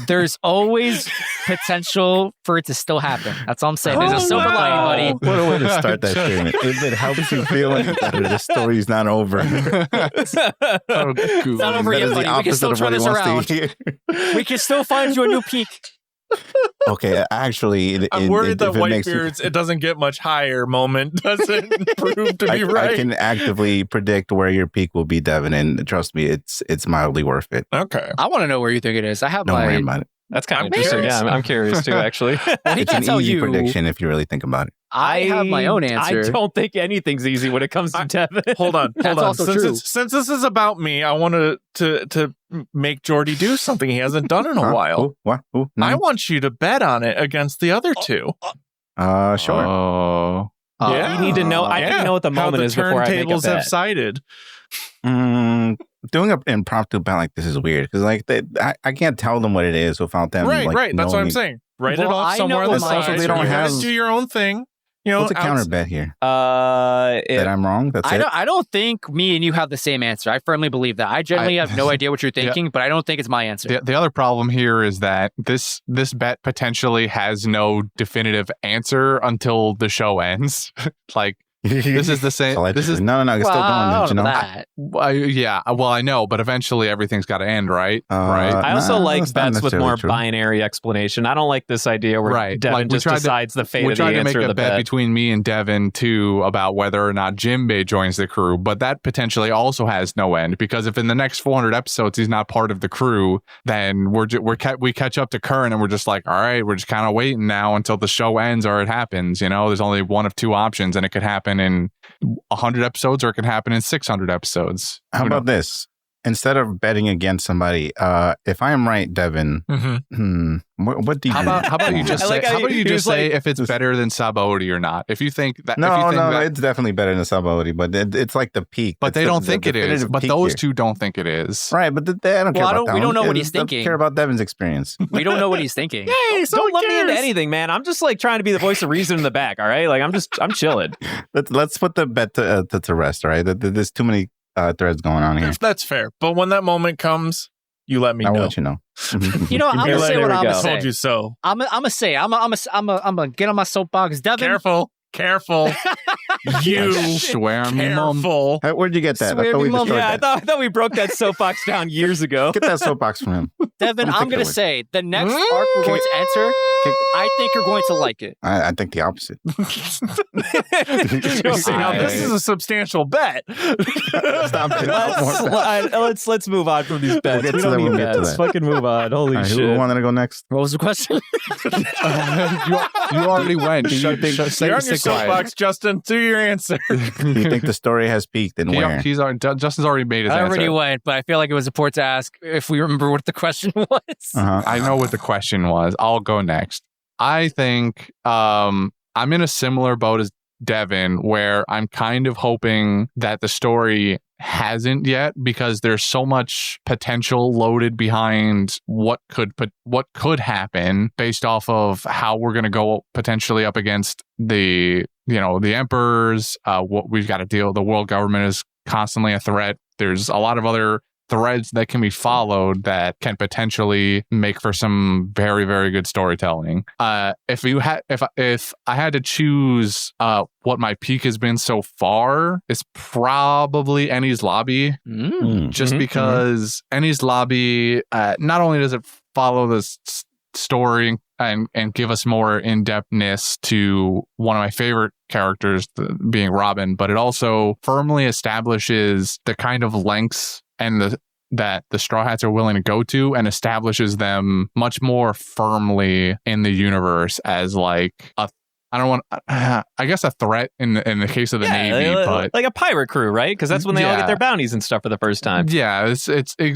there's always potential for it to still happen. That's all I'm saying. There's a silver lining, buddy. What a way to start that statement. If it helps you feel any better, the story's not over. It's not over yet, buddy. We can still turn this around. We can still find you a new peak. Okay, actually, I'm worried that Whitebeard's it doesn't get much higher moment doesn't prove to be right. I can actively predict where your peak will be, Devin, and trust me, it's mildly worth it. Okay. I want to know where you think it is. I have Don't worry about it. That's kind of interesting. Yeah, I'm curious too, actually. Well, he It's can't an tell easy you. prediction if you really think about it. I have my own answer. I don't think anything's easy when it comes to Devin. Hold on. also true. Since this is about me, I want to make Jordy do something he hasn't done in a while. Ooh, what? Ooh, I no. want you to bet on it against the other two. Sure. Oh. Yeah. You need to know. I need to know what the How moment the is before I make a turntables have bet. sided. Doing an impromptu bet like this is weird because like I can't tell them what it is without them. Right. like, That's what knowing I'm saying. Write Well, it off I somewhere know on the what my side. answer- They don't You guys have- do your own thing. You know, What's a counter bet here? It- That I'm wrong? That's it? I don't think me and you have the same answer. I firmly believe that. I generally have no idea what you're thinking, but I don't think it's my answer. The other problem here is that this bet potentially has no definitive answer until the show ends. Like this is the same. This is no. It's still going. You know? that. yeah. Well, I know, but eventually everything's got to end, right? Right. I also Nah, like that's not bets with necessarily more true. binary explanation. I don't like this idea where Right. Devin Like, we just tried to- decides the fate We of the tried to make answer of a the bet bet. between me and Devin too about whether or not Jinbei joins the crew, but that potentially also has no end because if in the next 400 episodes he's not part of the crew, then we catch up to Current and we're just like, all right, we're just kind of waiting now until the show ends or it happens. You know, there's only one of two options, and it could happen in 100 episodes or it can happen in 600 episodes. How about this? Instead of betting against somebody, if I am right, Devin, what do you? How about you just I say? like how How about he you just was say like- if it's better than Sabaody or not? If you think that, No, if you think that, it's definitely better than Sabaody, but it's like the peak. but It's they the- don't the think it is. definitive But peak those here. two don't think it is. Right, but I don't care Well, about that. we don't know what I he's don't thinking. care about Devin's experience. We don't know what he's thinking. Hey, don't let me into anything, man. I'm just like trying to be the voice of reason in the back. All right, like I'm chilling. Let's put the bet to rest. All right, there's too many threads going on here. That's fair. But when that moment comes, you let me I'll know. let you know. You know, I'm Here, gonna say there what we I'm go. gonna I say. told you so. I'm gonna say. I'm gonna get on my soapbox, Devin. Careful. You swear me, mom. careful. Where'd you get that? Swear I thought me, we Mom. destroyed Yeah, that. I thought we broke that soapbox down years ago. Get that soapbox from him. Devin, I'm I'm thinking going of to it. say the next arc we're going to enter, I think you're going to like it. I think the opposite. See, now this is a substantial bet. Stop it. Let's move on from these bets. get We to don't that need when we get to bets. that. Fucking move on. Holy All right, shit. who wanted to go next? What was the question? You already went. You're on your soapbox, Justin. Do your answer. Do you think the story has peaked and where? Justin's already made his I already answer. went, but I feel like it was important to ask if we remember what the question was. Uh-huh. I know what the question was. I'll go next. I think I'm in a similar boat as Devin, where I'm kind of hoping that the story hasn't yet, because there's so much potential loaded behind what could happen based off of how we're going to go potentially up against the emperors. What we've got to deal. The world government is constantly a threat. There's a lot of other threads that can be followed that can potentially make for some very, very good storytelling. If I had to choose what my peak has been so far, it's probably Eni's Lobby. Just because Eni's Lobby, not only does it follow this story and give us more in-depthness to one of my favorite characters, being Robin, but it also firmly establishes the kind of lengths and that the Straw Hats are willing to go to, and establishes them much more firmly in the universe as like a threat in the case of the Navy, but like a pirate crew, right? Because that's when they all get their bounties and stuff for the first time. Yeah, it's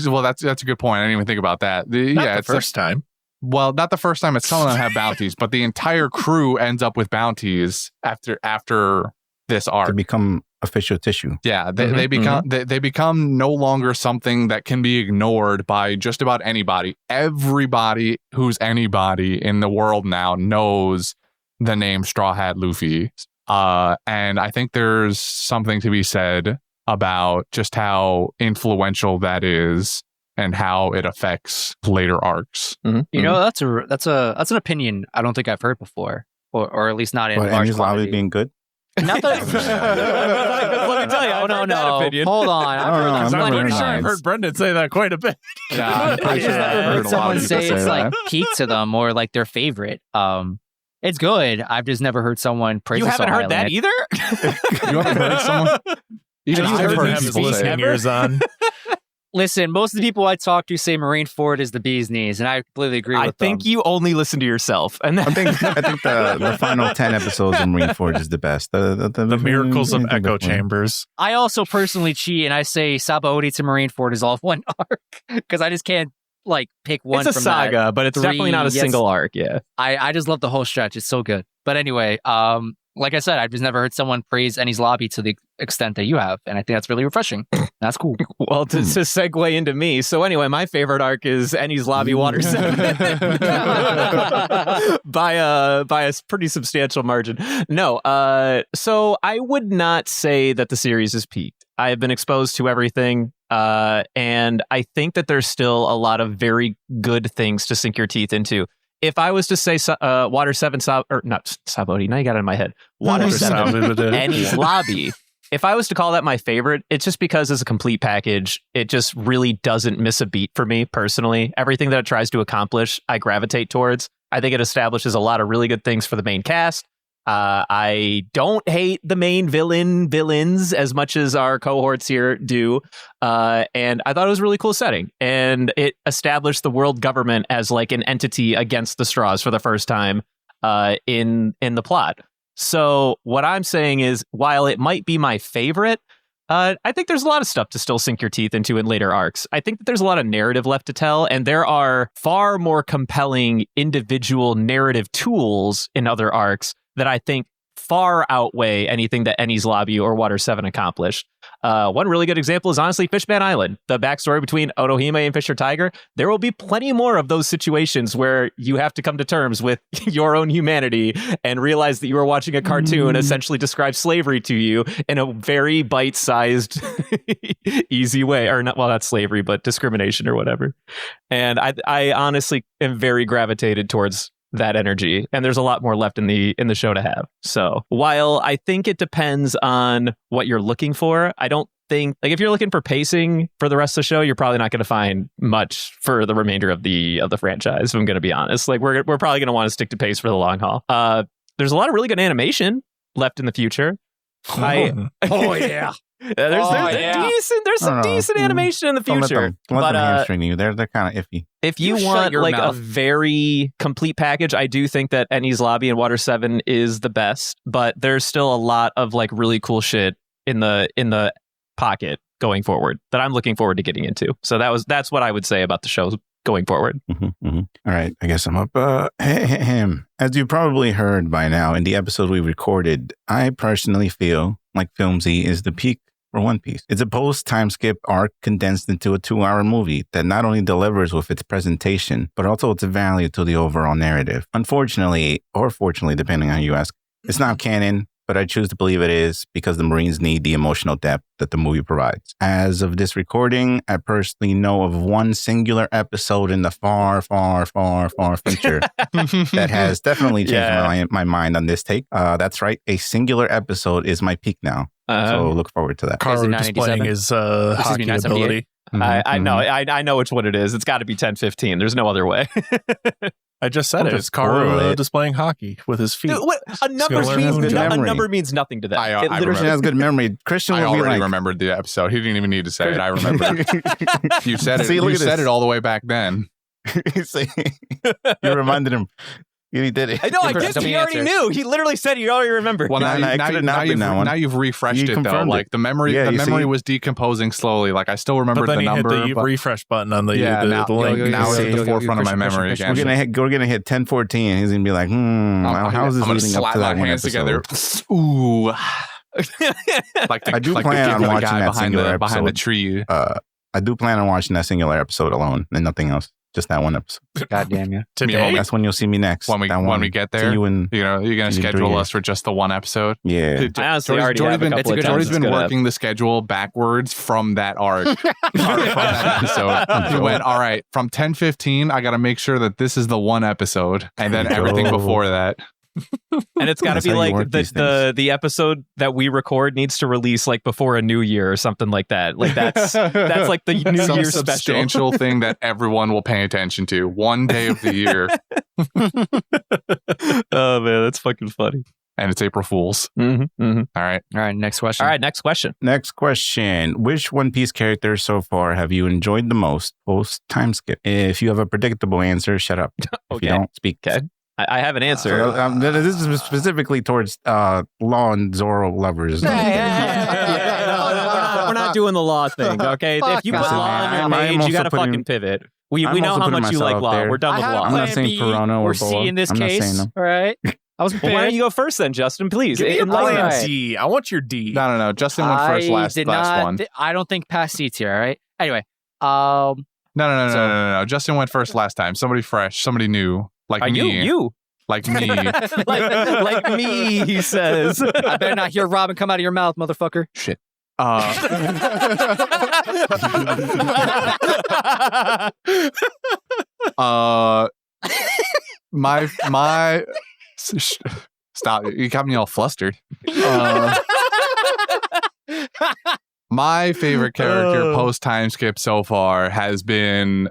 well, that's a good point. I didn't even think about that. Not the first time. Well, not the first time. It's some of them have bounties, but the entire crew ends up with bounties after this arc. To become official tissue. Yeah, they become no longer something that can be ignored by just about anybody. Everybody who's anybody in the world now knows the name Straw Hat Luffy. And I think there's something to be said about just how influential that is and how it affects later arcs. You know, that's an opinion I don't think I've heard before, or at least not in large Eni's Lobby quantity. being good? Not that. Let me tell you, No. Hold on. I'm I'm never pretty heard sure that. I've heard Brendan say that quite a bit. Yeah, I'm pretty sure I've heard a lot someone of people say say it's that. like peak to them or like their favorite. It's good. I've just never heard someone praise You it so haven't heard highly. that either? You haven't heard someone? Even Justin I've didn't heard have his people say listening it. ears on. Listen, most of the people I talk to say Marineford is the bee's knees, and I completely agree with I think them. you only listen to yourself. And I think the final 10 episodes of Marineford is the best. The miracles of echo chambers. I also personally cheat, and I say Sabaody to Marineford is all one arc because I just can't like pick one. it's a from saga, that but it's three- definitely not a yes. single arc. Yeah. I just love the whole stretch. It's so good. But anyway, like I said, I've just never heard someone praise Eni's Lobby to the extent that you have, and I think that's really refreshing. That's cool. Well, to segue into me. So anyway, my favorite arc is Eni's Lobby Water 7 by a pretty substantial margin. No, so I would not say that the series has peaked. I have been exposed to everything, and I think that there's still a lot of very good things to sink your teeth into. If I was to say Water 7, or not Sabaody, now you got it in my head. Water 7, Eni's Lobby. If I was to call that my favorite, it's just because as a complete package, it just really doesn't miss a beat for me personally. Everything that it tries to accomplish, I gravitate towards. I think it establishes a lot of really good things for the main cast. I don't hate the main villains as much as our cohorts here do. And I thought it was a really cool setting. And it established the world government as like an entity against the Straws for the first time in the plot. So what I'm saying is, while it might be my favorite, I think there's a lot of stuff to still sink your teeth into in later arcs. I think that there's a lot of narrative left to tell, and there are far more compelling individual narrative tools in other arcs that I think far outweigh anything that Eni's Lobby or Water 7 accomplished. One really good example is honestly Fishman Island, the backstory between Otohime and Fisher Tiger. There will be plenty more of those situations where you have to come to terms with your own humanity and realize that you are watching a cartoon essentially describe slavery to you in a very bite-sized, easy way. Or not, well, not slavery, but discrimination or whatever. And I honestly am very gravitated towards that energy, and there's a lot more left in the show to have. So while I think it depends on what you're looking for, I don't think, like, if you're looking for pacing for the rest of the show, you're probably not going to find much for the remainder of the franchise, if I'm going to be honest. Like, we're probably going to want to stick to pace for the long haul. There's a lot of really good animation left in the future. Yeah. There's some decent animation in the future. Don't let them hamstring you. They're kind of iffy. If you want like a very complete package, I do think that Enies Lobby and Water 7 is the best, but there's still a lot of like really cool shit in the pocket going forward that I'm looking forward to getting into. So that's what I would say about the show going forward. All right, I guess I'm up. As you probably heard by now in the episode we recorded, I personally feel like Film Z is the peak for One Piece. It's a post-time skip arc condensed into a 2-hour movie that not only delivers with its presentation, but also its value to the overall narrative. Unfortunately, or fortunately, depending on how you ask, it's not canon, but I choose to believe it is because the Marines need the emotional depth that the movie provides. As of this recording, I personally know of one singular episode in the far, far, far, far future that has definitely changed my mind on this take. That's right. A singular episode is my peak now. So look forward to that. Karu displaying his hockey ability. I know which one it is. It's got to be 10-15. There's no other way. I just said it. It's Karu displaying hockey with his feet. Dude, a number means nothing to that. Christian has good memory. Christian I will be already like, remembered the episode. He didn't even need to say it. I remember. You said it. See, You said it all the way back then. See, you reminded him. He did it. I know. I guess he already knew. He literally said he already remembered. Well, now you've refreshed it though. Like the memory, was decomposing slowly. Like I still remember the number. Hit the refresh button on the the link. Now it's at the forefront of my memory again. We're gonna hit 10:14. He's gonna be like, how is this leading up to that one hands episode? Together. Ooh. I do plan on watching that singular episode behind the tree. I do plan on watching that singular episode alone and nothing else. Just that one episode. God damn you. Today? That's when you'll see me next. When we get there, you're going to schedule us for just the one episode? Yeah. I honestly already have a couple of times. Jordy's been working the schedule backwards from that arc. From that episode. He went, all right, from 10:15, I got to make sure that this is the one episode. And then everything before that. And it's got to be like the episode that we record needs to release like before a new year or something like that. Like that's like the New Year special. Substantial thing that everyone will pay attention to one day of the year. Oh man, that's fucking funny. And it's April Fool's. All right. Next question. Next question. Which One Piece character so far have you enjoyed the most post time skip? If you have a predictable answer, shut up. If you don't, speak. Okay. I have an answer. This is specifically towards Law and Zoro lovers. We're not doing the Law thing, okay? If you put Law on your page, you got to fucking pivot. We know how much you like Law. We're done with Law. I'm not saying Corona or C in this case. All right. I was why don't you go first then, Justin? Please. D. I want your D. No. Justin went first last one. I don't think past C tier. All right. Anyway. No. Justin went first last time. Somebody fresh. Somebody new. Like me. You. Like me. like me, he says. I better not hear Robin come out of your mouth, motherfucker. Shit. My stop. You got me all flustered. My favorite character post time skip so far has been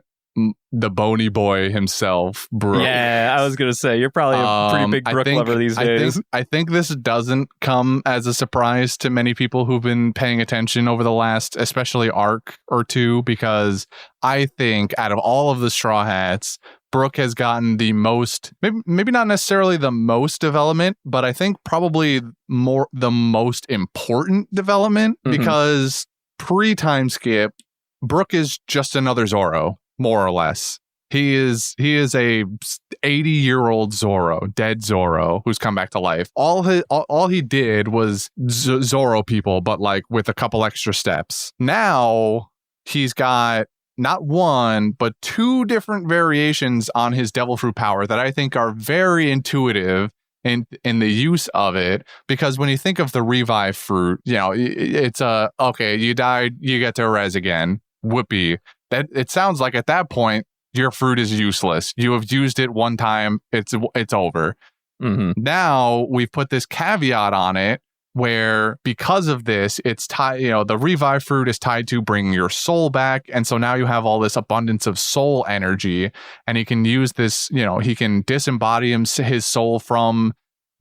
the bony boy himself, Brook. Yeah, I was gonna say you're probably a pretty big Brook lover these days. I think this doesn't come as a surprise to many people who've been paying attention over the last, especially arc or two, because I think out of all of the Straw Hats, Brook has gotten the most, maybe not necessarily the most development, but I think probably the most important development, because pre-time skip, Brook is just another Zoro. More or less, he is a 80-year-old Zoro, dead Zoro, who's come back to life. All he did was Zoro people, but like with a couple extra steps. Now he's got not one but two different variations on his devil fruit power that I think are very intuitive in the use of it, because when you think of the revive fruit, it's okay, you died, you get to res again. Whoopee. That it sounds like at that point your fruit is useless. You have used it one time. It's over. Mm-hmm. Now we've put this caveat on it where because of this, it's tied, the revive fruit is tied to bringing your soul back. And so now you have all this abundance of soul energy, and he can use this, he can disembody his soul from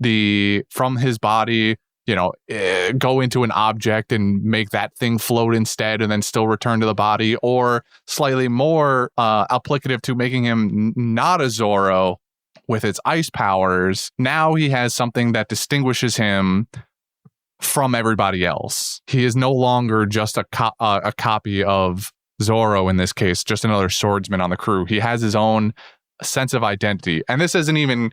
his body, go into an object and make that thing float instead and then still return to the body, or slightly more applicative to making him not a Zoro with its ice powers. Now he has something that distinguishes him from everybody else. He is no longer just a copy of Zoro in this case, just another swordsman on the crew. He has his own sense of identity. And this isn't even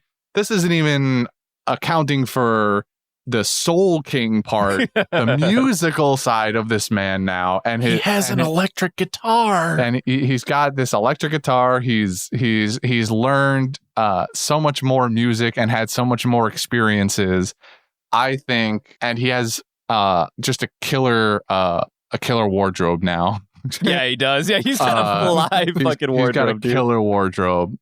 accounting for the Soul King part, the musical side of this man now. And he has an electric guitar. And he's got this electric guitar. He's learned so much more music and had so much more experiences, I think. And he has just a killer wardrobe now. Yeah, he does. Yeah, he's got a live fucking wardrobe. He's got a killer wardrobe.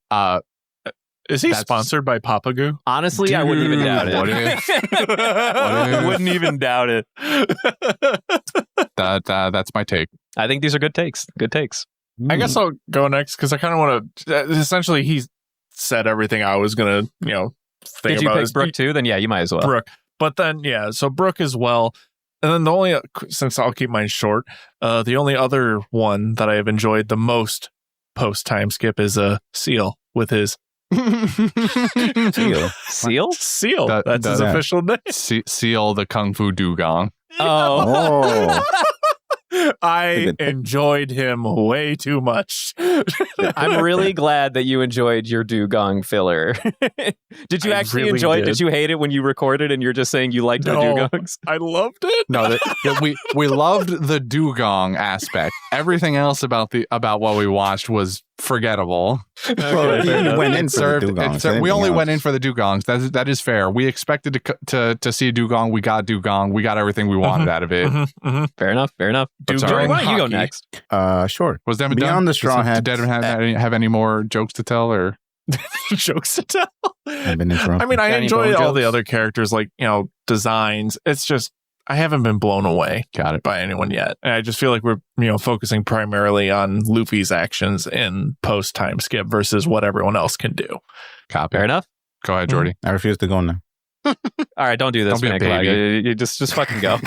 Is he sponsored by Papagoo? Honestly, I wouldn't even doubt it. What if? I wouldn't even doubt it. That's my take. I think these are good takes. Good takes. I guess I'll go next because I kind of want to. Essentially, he said everything I was gonna, think about. Did you pick Brooke too? Then yeah, you might as well. Brooke, but then so Brooke as well. And then the only, since I'll keep mine short, the only other one that I have enjoyed the most post time skip is Seal with his. Seal. That's his official name. Seal the Kung Fu Dugong. Oh. I enjoyed him way too much. I'm really glad that you enjoyed your Dugong filler. Did you actually really enjoy it? Did you hate it when you recorded and you're just saying you liked the Dugongs? I loved it. No, we loved the Dugong aspect. Everything else about what we watched was forgettable. Okay, we went in for the Dugongs. We only went in for the Dugongs. That is fair. We expected to see Dugong. We got Dugong. We got everything we wanted out of it. Fair enough. Joey, why don't you go next? Sure. Was Devin Beyond done? the Straw Hats? Did Devin have any more jokes to tell, or jokes to tell? I've been interrupted. I mean, I enjoy all the other characters, like designs. It's just I haven't been blown away by anyone yet. And I just feel like we're focusing primarily on Luffy's actions in post time skip versus what everyone else can do. Copy. Fair enough. Go ahead, Jordy. I refuse to go now. All right, don't do this. Don't be a baby. You just fucking go.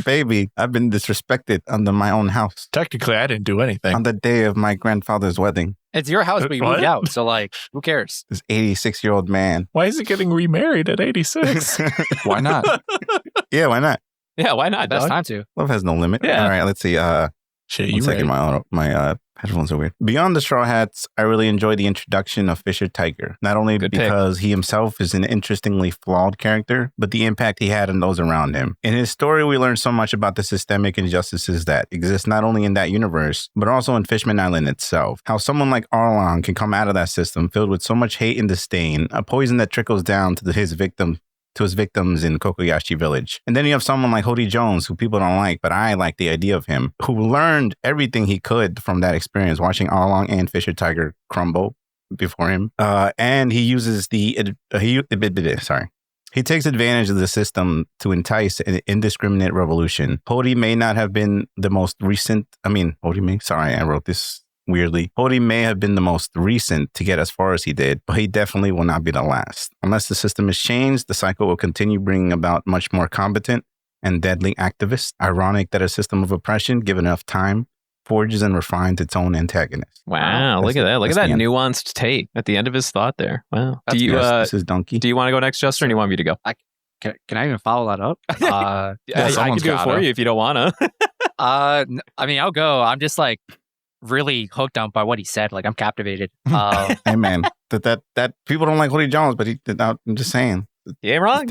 Baby, I've been disrespected under my own house. Technically, I didn't do anything. On the day of my grandfather's wedding. It's your house, but you moved out. So, who cares? This 86-year-old man. Why is he getting remarried at 86? Why not? Yeah, why not? Yeah, why not? Best time to. Love has no limit. Yeah. All right, let's see. Shit, you second, my headphones are weird. Beyond the Straw Hats, I really enjoy the introduction of Fisher Tiger. Not only because he himself is an interestingly flawed character, but the impact he had on those around him. In his story, we learn so much about the systemic injustices that exist not only in that universe, but also in Fishman Island itself. How someone like Arlong can come out of that system filled with so much hate and disdain, a poison that trickles down to his victims in Kokoyashi Village. And then you have someone like Hody Jones, who people don't like, but I like the idea of him, who learned everything he could from that experience, watching Arlong and Fisher Tiger crumble before him. And he uses he takes advantage of the system to entice an indiscriminate revolution. Hody may not have been the most recent, I wrote this weirdly. Hody may have been the most recent to get as far as he did, but he definitely will not be the last. Unless the system is changed, the cycle will continue bringing about much more competent and deadly activists. Ironic that a system of oppression, given enough time, forges and refines its own antagonist. Wow, look at that. Look at that nuanced take at the end of his thought there. Wow. This is Donkey. Do you want to go next, Justin, or do you want me to go? Can I even follow that up? I can do it for you if you don't want to. I'll go. I'm just really hooked on by what he said. I'm captivated. Hey man, that people don't like Hody Jones, but I'm just saying. You ain't wrong.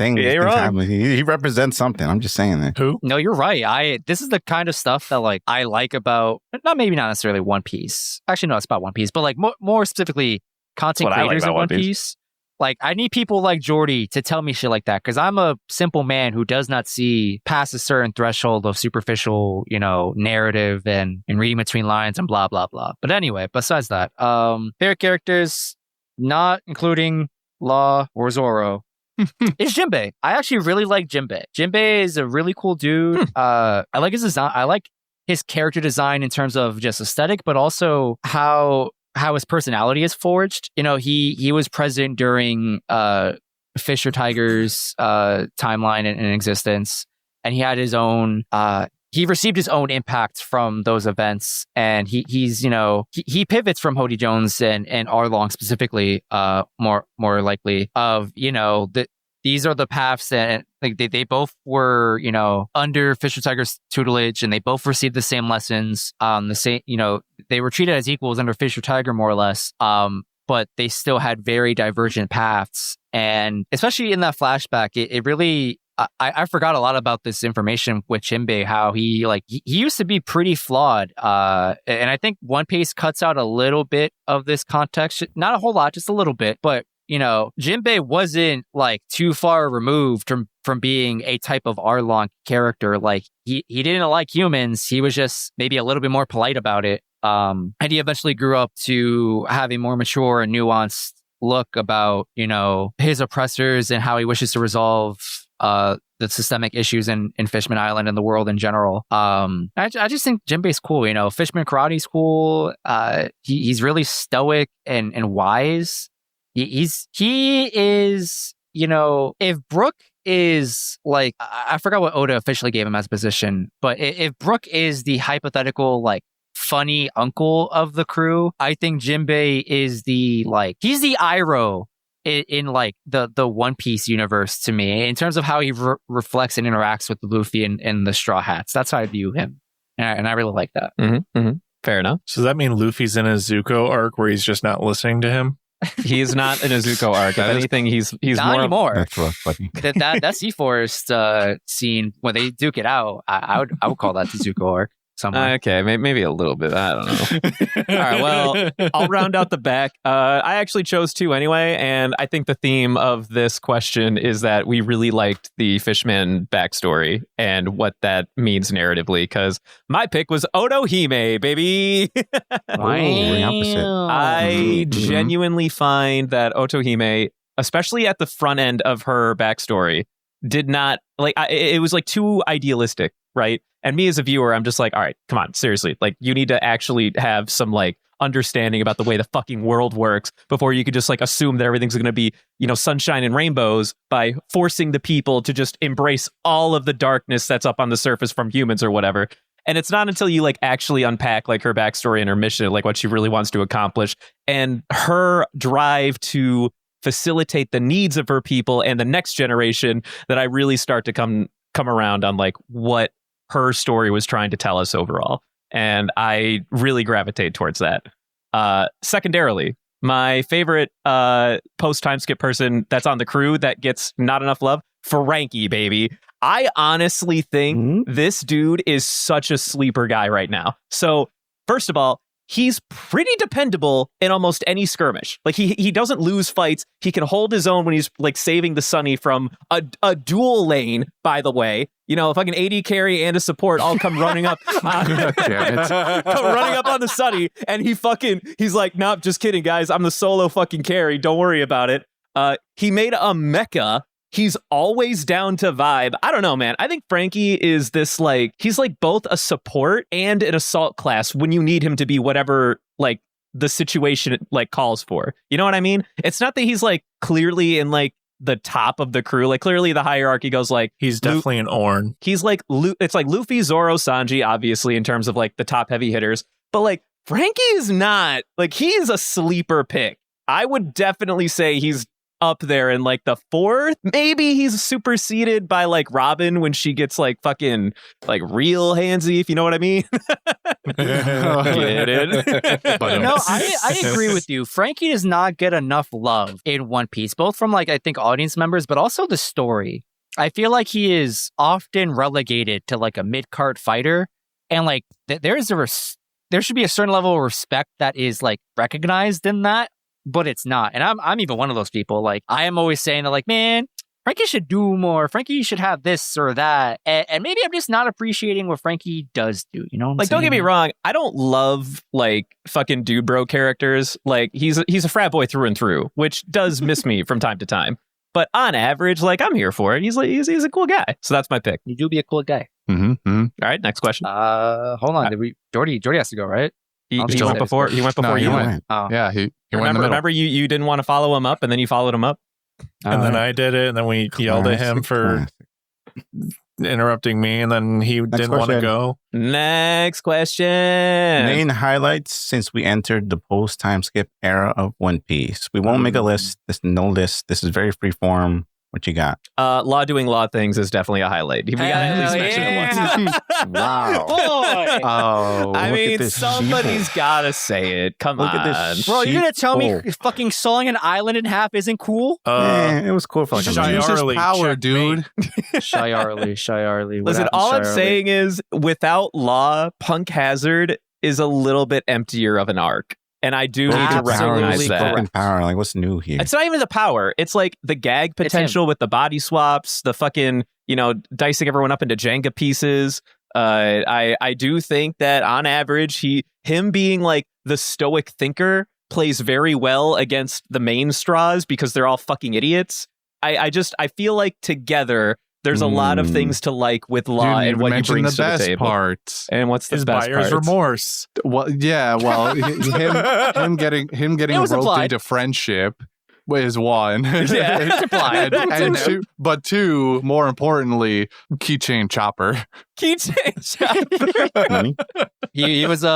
He represents something. I'm just saying that. Who? No, you're right. This is the kind of stuff that I like about not necessarily One Piece. Actually, no, it's about One Piece, but more specifically content creators of One Piece. Like, I need people like Jordy to tell me shit like that, because I'm a simple man who does not see past a certain threshold of superficial, narrative and reading between lines and blah, blah, blah. But anyway, besides that, favorite characters, not including Law or Zoro, is Jinbei. I actually really like Jinbei. Jinbei is a really cool dude. I like his design. I like his character design in terms of just aesthetic, but also how his personality is forged. He was present during Fisher Tiger's timeline and existence, and he had his own. He received his own impact from those events, and he's he pivots from Hody Jones and Arlong specifically, more likely of that these are the paths that like they both were under Fisher Tiger's tutelage, and they both received the same lessons. The same they were treated as equals under Fisher Tiger more or less. But they still had very divergent paths, and especially in that flashback, it really. I forgot a lot about this information with Jinbei, how he used to be pretty flawed. And I think One Piece cuts out a little bit of this context, not a whole lot, just a little bit. But, Jinbei wasn't too far removed from being a type of Arlong character. Like he didn't like humans. He was just maybe a little bit more polite about it. And he eventually grew up to have a more mature and nuanced look about, his oppressors and how he wishes to resolve the systemic issues in Fishman Island and the world in general. I just think Jinbei's cool. Fishman Karate's cool. He's really stoic and wise. He is, if Brook is I forgot what Oda officially gave him as a position, but if Brook is the hypothetical funny uncle of the crew, I think Jinbei is he's the Iroh in the One Piece universe to me, in terms of how he reflects and interacts with Luffy and the Straw Hats. That's how I view him, and I really like that. Fair enough. So does that mean Luffy's in a Zuko arc where he's just not listening to him? He's not in a Zuko arc. If anything, he's not more anymore. That's rough, buddy. that Sea Forest scene when they duke it out, I would call that the Zuko arc. Okay, maybe a little bit. I don't know. All right, well, I'll round out the back. I actually chose two anyway, and I think the theme of this question is that we really liked the Fishman backstory and what that means narratively, because my pick was Otohime, baby. Very opposite. I genuinely find that Otohime, especially at the front end of her backstory, did not, it was too idealistic, right? And me as a viewer, I'm just all right, come on, seriously. You need to actually have some understanding about the way the fucking world works before you could just assume that everything's going to be, sunshine and rainbows by forcing the people to just embrace all of the darkness that's up on the surface from humans or whatever. And it's not until you actually unpack her backstory and her mission, what she really wants to accomplish, and her drive to facilitate the needs of her people and the next generation, that I really start to come around on what her story was trying to tell us overall. And I really gravitate towards that. Secondarily, my favorite post-time skip person that's on the crew that gets not enough love, Frankie, baby. I honestly think this dude is such a sleeper guy right now. So, first of all, he's pretty dependable in almost any skirmish. He doesn't lose fights. He can hold his own when he's saving the Sunny from a dual lane, by the way. Fucking AD carry and a support all come running up. Come running up on the Sunny, and he's like, nope, just kidding, guys. I'm the solo fucking carry. Don't worry about it. He made a mecha. He's always down to vibe. I don't know, man. I think Frankie is this he's both a support and an assault class when you need him to be whatever the situation calls for. You know what I mean? It's not that he's clearly in the top of the crew. Clearly the hierarchy goes he's definitely an Orn. He's it's Luffy, Zoro, Sanji, obviously in terms of the top heavy hitters. But Frankie is not. He is a sleeper pick. I would definitely say he's up there in the fourth. Maybe he's superseded by Robin when she gets fucking real handsy, if you know what I mean. Get it? I agree with you. Frankie does not get enough love in One Piece, both from I think audience members, but also the story. I feel like he is often relegated to a mid-card fighter, and there should be a certain level of respect that is recognized in that. but it's not. And I'm even one of those people. Like, I am always saying that, like, man, Frankie should do more. Frankie should have this or that. And maybe I'm just not appreciating what Frankie does do. You know what I'm Like, saying? don't get me wrong. I don't love like fucking dude bro characters. Like he's a frat boy through and through, which does miss me from time to time. But on average, like I'm here for it. He's a cool guy. So that's my pick. You do be a cool guy. All right, next question. Hold on. Jordy has to go, right? He I'll went just- before. He went before No, you he went. went. Oh. Yeah, he went in the middle. Remember you didn't want to follow him up, and then you followed him up. And then I did it, and then we yelled at him for interrupting me, and then he didn't want to question. go. Next question. Main highlights since we entered the post time skip era of One Piece. We won't make a list. There's no list. This is very free form. What you got? Law doing law things is definitely a highlight. We got to at least mention it once. Wow. Boy. Oh, I look at mean, this somebody's sheeple. got to say it. Come Look on. at this. Bro, you're going to tell me sheeple. fucking sawing an island in half isn't cool? It was cool for like a Shy minute. Use his Arlie, power, check dude. Shy Arlie. What Listen, happened, all Shy I'm Arlie? saying is without law, Punk Hazard is a little bit emptier of an arc. And I do need to Absolutely recognize that. Fucking power. Like, what's new here? It's not even the power. It's like the gag potential with the body swaps, the fucking, dicing everyone up into Jenga pieces. I do think that on average, him being like the stoic thinker plays very well against the main straws because they're all fucking idiots. I feel like together there's a lot of things to like with Law You and what he mentioned brings the to the best table. parts. And what's the His best buyer's parts? remorse. Well, yeah, well, him getting It was roped implied. into friendship is one. Yeah, it's implied. and two, more importantly, keychain chopper. Keychain Chopper. Money? He was When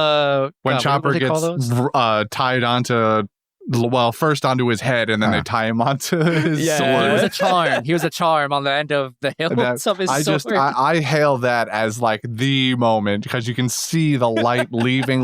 God, Chopper what do they call gets those? tied onto, first onto his head, and then they tie him onto his Yeah. He was sword. a charm. He was a charm on the end of the hilts of his sword. I hail that as like the moment because you can see the light leaving